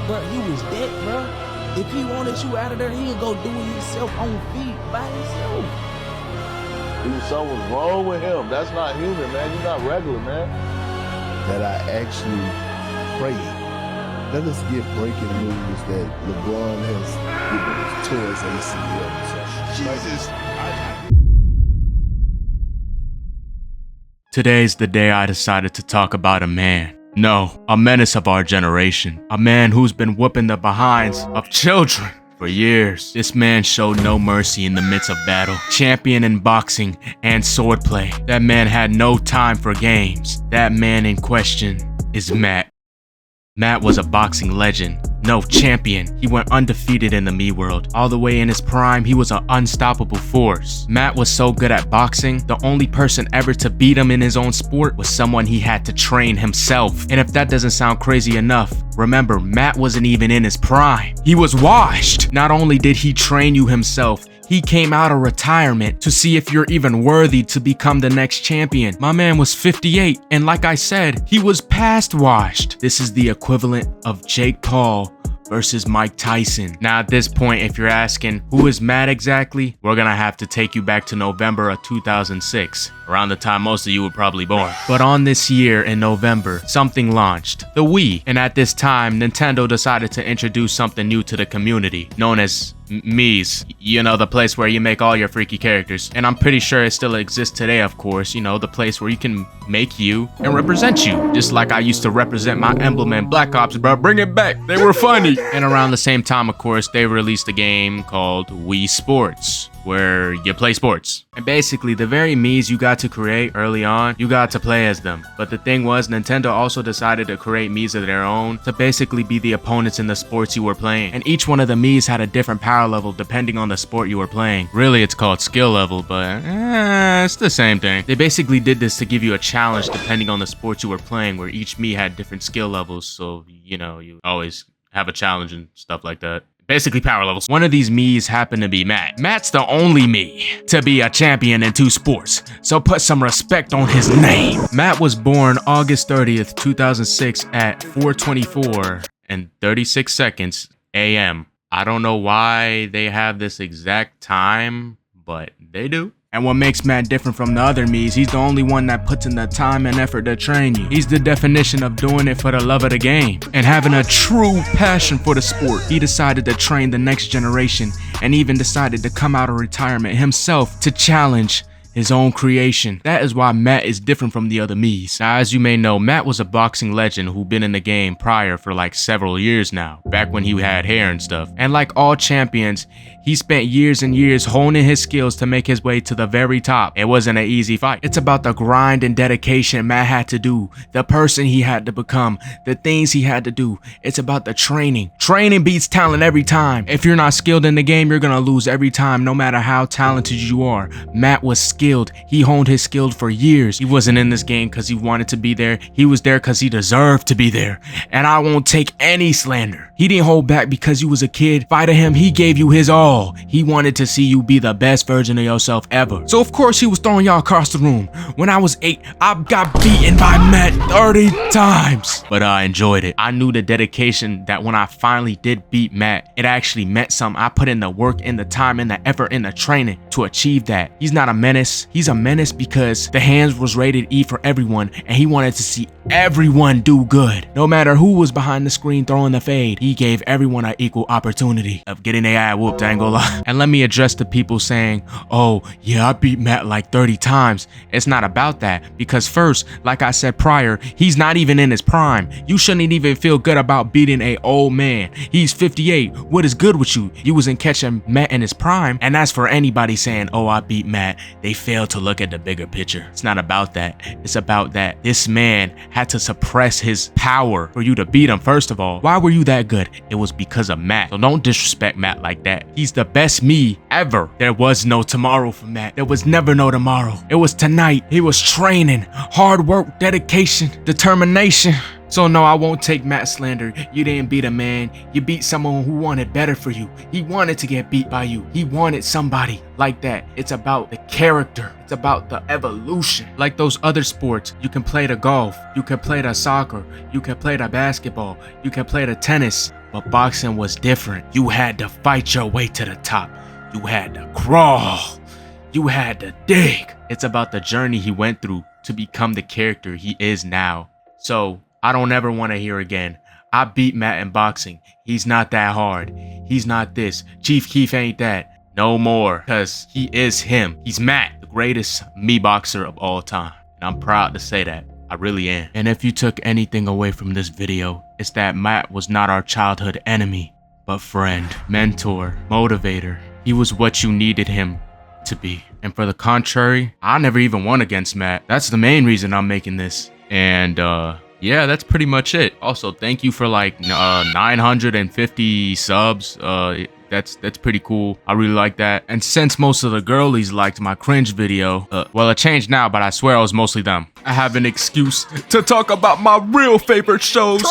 But he was that, bro. If he wanted you out of there, he'd go do it himself on feet by himself. Something's wrong with him. That's not human, man. You're not regular, man. That I actually prayed. Let us get breaking news that LeBron has tore his ACL. Jesus. Today's the day I decided to talk about a man. No, a menace of our generation. A man who's been whooping the behinds of children for years. This man showed no mercy in the midst of battle. Champion in boxing and swordplay. That man had no time for games. That man in question is Matt. Matt was a boxing legend. No, champion. He went undefeated in the Mii world. All the way in his prime, he was an unstoppable force. Matt was so good at boxing, the only person ever to beat him in his own sport was someone he had to train himself. And if that doesn't sound crazy enough, remember, Matt wasn't even in his prime. He was washed. Not only did he train you himself, he came out of retirement to see if you're even worthy to become the next champion. My man was 58, and like I said, he was past washed. This is the equivalent of Jake Paul versus Mike Tyson. Now at this point, if you're asking who is Matt exactly, we're gonna have to take you back to November of 2006, around the time most of you were probably born. But on this year in November, something launched, the Wii. And at this time, Nintendo decided to introduce something new to the community, known as MENACE. You know, the place where you make all your freaky characters. And I'm pretty sure it still exists today, of course. You know, the place where you can make you and represent you. Just like I used to represent my emblem in Black Ops, bro. Bring it back. They were funny. And around the same time, of course, they released a game called Wii Sports, where you play sports. And basically, the very Mii's you got to create early on, you got to play as them. But the thing was, Nintendo also decided to create Mii's of their own to basically be the opponents in the sports you were playing. And each one of the Mii's had a different power level depending on the sport you were playing. Really, it's called skill level, but it's the same thing. They basically did this to give you a challenge depending on the sport you were playing, where each Mii had different skill levels, so, you know, you always have a challenge and stuff like that. Basically power levels. One of these Mii's happened to be Matt. Matt's the only Mii to be a champion in 2 sports, so put some respect on his name. Matt was born August 30th, 2006 at 4:24 and 36 seconds AM. I don't know why they have this exact time, but they do. And what makes Matt different from the other Mii's, he's the only one that puts in the time and effort to train you. He's the definition of doing it for the love of the game and having a true passion for the sport. He decided to train the next generation and even decided to come out of retirement himself to challenge his own creation. That is why Matt is different from the other Mii's. Now, as you may know, Matt was a boxing legend who'd been in the game prior for like several years now, back when he had hair and stuff. And like all champions, he spent years and years honing his skills to make his way to the very top. It wasn't an easy fight. It's about the grind and dedication Matt had to do, the person he had to become, the things he had to do. It's about the training. Training beats talent every time. If you're not skilled in the game, you're gonna lose every time, no matter how talented you are. Matt was skilled. He honed his skills for years. He wasn't in this game because he wanted to be there. He was there because he deserved to be there. And I won't take any slander. He didn't hold back because you was a kid. Fighting him, he gave you his all. He wanted to see you be the best version of yourself ever. So of course he was throwing y'all across the room. When I was 8, I got beaten by Matt 30 times. But I enjoyed it. I knew the dedication that when I finally did beat Matt, it actually meant something. I put in the work and the time and the effort and the training to achieve that. He's not a menace. He's a menace because the hands was rated E for everyone, and he wanted to see everyone do good. No matter who was behind the screen throwing the fade, he gave everyone an equal opportunity of getting their eye whooped, I ain't gonna lie. And let me address the people saying, oh yeah, I beat Matt like 30 times. It's not about that, because first, like I said prior, he's not even in his prime. You shouldn't even feel good about beating a old man. He's 58. What is good with you? You wasn't catching Matt in his prime. And as for anybody saying, oh, I beat Matt, they fail to look at the bigger picture. It's not about that. It's about that this man had to suppress his power for you to beat him. First of all, why were you that good? It was because of Matt. So don't disrespect Matt like that. He's the best Mii ever. There was no tomorrow for Matt. There was never no tomorrow. It was tonight. He was training, hard work, dedication, determination. So no, I won't take Matt slander. You didn't beat a man. You beat someone who wanted better for you. He wanted to get beat by you. He wanted somebody like that. It's about the character. It's about the evolution. Like those other sports, you can play the golf. You can play the soccer. You can play the basketball. You can play the tennis. But boxing was different. You had to fight your way to the top. You had to crawl. You had to dig. It's about the journey he went through to become the character he is now. So I don't ever want to hear again, I beat Matt in boxing. He's not that hard. He's not this. Chief Keef ain't that. No more. Because he is him. He's Matt, the greatest Mii boxer of all time. And I'm proud to say that. I really am. And if you took anything away from this video, it's that Matt was not our childhood enemy, but friend, mentor, motivator. He was what you needed him to be. And for the contrary, I never even won against Matt. That's the main reason I'm making this. And yeah, that's pretty much it. Also, thank you for like 950 subs. That's pretty cool. I really like that. And since most of the girlies liked my cringe video, well, it changed now, but I swear it was mostly them. I have an excuse to talk about my real favorite shows.